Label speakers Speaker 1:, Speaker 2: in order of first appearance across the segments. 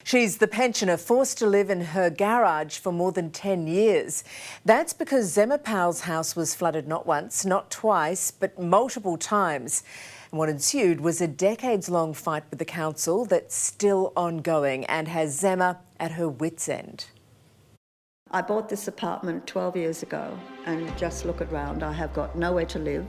Speaker 1: She's the pensioner forced to live in her garage for more than 10 years. That's because Zema Powell's house was flooded not once, not twice, but multiple times. And what ensued was a decades-long fight with the council that's still ongoing and has Zema at her wits' end.
Speaker 2: I bought this apartment 12 years ago and just look around. I have got nowhere to live.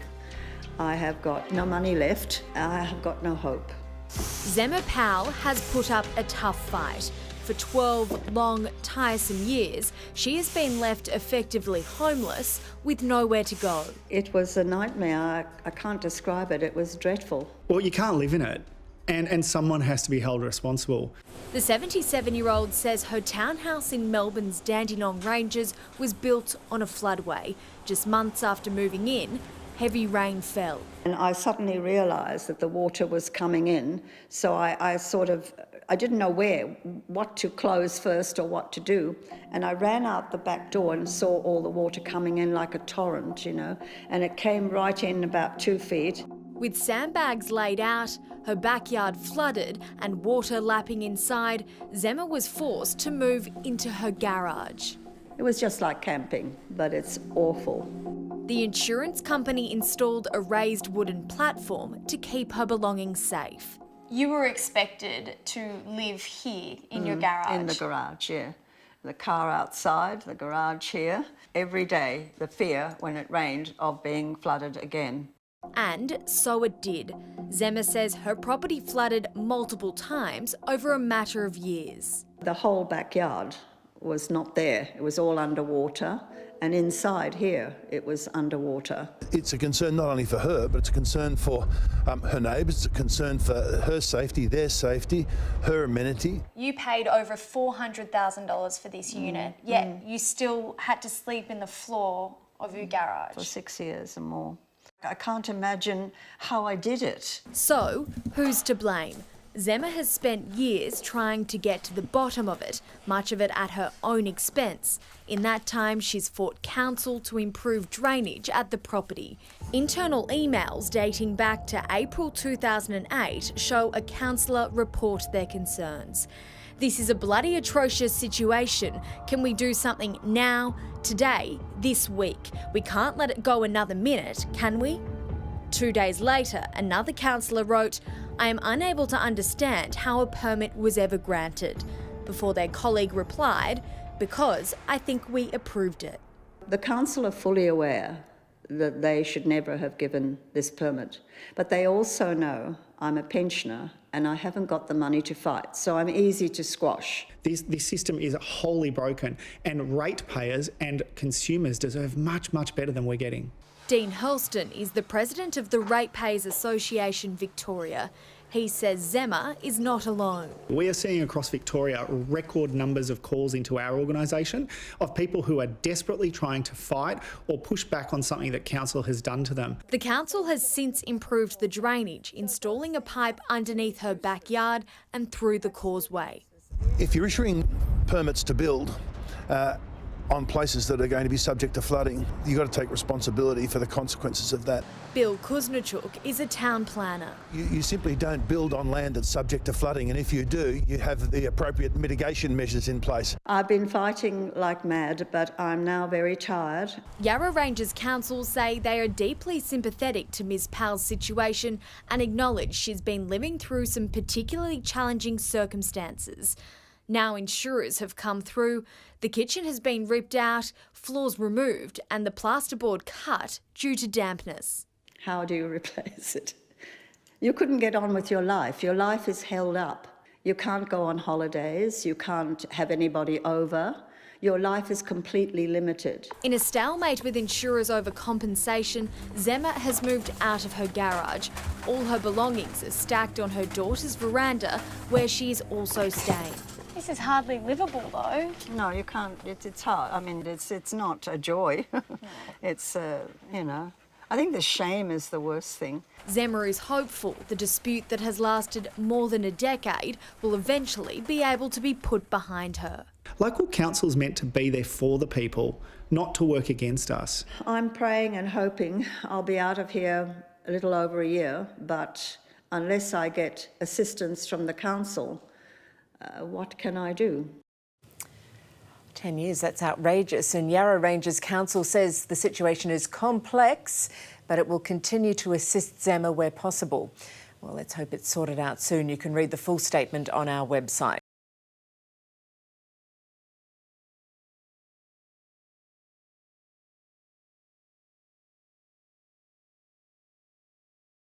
Speaker 2: I have got no money left. I have got no hope.
Speaker 3: Zema Powell has put up a tough fight. For 12 long, tiresome years, she has been left effectively homeless with nowhere to go.
Speaker 2: It was a nightmare. I can't describe it. It was dreadful.
Speaker 4: Well, you can't live in it, and someone has to be held responsible.
Speaker 3: The 77-year-old says her townhouse in Melbourne's Dandenong Ranges was built on a floodway. Just months after moving in, heavy rain fell.
Speaker 2: And I suddenly realised that the water was coming in, so I didn't know what to close first or what to do. And I ran out the back door and saw all the water coming in like a torrent, and it came right in about 2 feet.
Speaker 3: With sandbags laid out, her backyard flooded and water lapping inside, Zema was forced to move into her garage.
Speaker 2: It was just like camping, but it's awful.
Speaker 3: The insurance company installed a raised wooden platform to keep her belongings safe.
Speaker 5: You were expected to live here in your garage?
Speaker 2: In the garage, yeah. The car outside, the garage here. Every day, the fear, when it rained, of being flooded again.
Speaker 3: And so it did. Zema says her property flooded multiple times over a matter of years.
Speaker 2: The whole backyard was not there. It was all underwater. And inside here, it was underwater.
Speaker 6: It's a concern not only for her, but it's a concern for her neighbours. It's a concern for her safety, their safety, her amenity.
Speaker 5: You paid over $400,000 for this unit, yet you still had to sleep in the floor of your garage.
Speaker 2: For 6 years and more. I can't imagine how I did it.
Speaker 3: So, who's to blame? Zema has spent years trying to get to the bottom of it, much of it at her own expense. In that time, she's fought council to improve drainage at the property. Internal emails dating back to April 2008 show a councillor report their concerns. This is a bloody atrocious situation. Can we do something now, today, this week? We can't let it go another minute, can we? 2 days later, another councillor wrote, "I am unable to understand how a permit was ever granted," before their colleague replied, "Because I think we approved it."
Speaker 2: The council are fully aware that they should never have given this permit, but they also know I'm a pensioner and I haven't got the money to fight, so I'm easy to squash.
Speaker 4: This system is wholly broken, and ratepayers and consumers deserve much, much better than we're getting.
Speaker 3: Dean Hurlston is the president of the Ratepayers Association Victoria. He says Zema is not alone.
Speaker 4: We are seeing across Victoria record numbers of calls into our organisation of people who are desperately trying to fight or push back on something that council has done to them.
Speaker 3: The council has since improved the drainage, installing a pipe underneath her backyard and through the causeway.
Speaker 6: If you're issuing permits to build on places that are going to be subject to flooding, you've got to take responsibility for the consequences of that.
Speaker 3: Bill Kuznachuk is a town planner.
Speaker 6: You simply don't build on land that's subject to flooding, and if you do, you have the appropriate mitigation measures in place.
Speaker 2: I've been fighting like mad, but I'm now very tired.
Speaker 3: Yarra Ranges Council say they are deeply sympathetic to Ms Powell's situation and acknowledge she's been living through some particularly challenging circumstances. Now insurers have come through, the kitchen has been ripped out, floors removed and the plasterboard cut due to dampness.
Speaker 2: How do you replace it? You couldn't get on with your life. Your life is held up. You can't go on holidays. You can't have anybody over. Your life is completely limited.
Speaker 3: In a stalemate with insurers over compensation, Zema has moved out of her garage. All her belongings are stacked on her daughter's veranda, where she is also staying.
Speaker 5: This is hardly livable though.
Speaker 2: No, you can't. It's hard. I mean, it's not a joy. It's, I think the shame is the worst thing.
Speaker 3: Zema is hopeful the dispute that has lasted more than a decade will eventually be able to be put behind her.
Speaker 4: Local council's meant to be there for the people, not to work against us.
Speaker 2: I'm praying and hoping I'll be out of here a little over a year, but unless I get assistance from the council, what can I do?
Speaker 1: 10 years, that's outrageous. And Yarra Ranges Council says the situation is complex, but it will continue to assist Zema where possible. Well, let's hope it's sorted out soon. You can read the full statement on our website.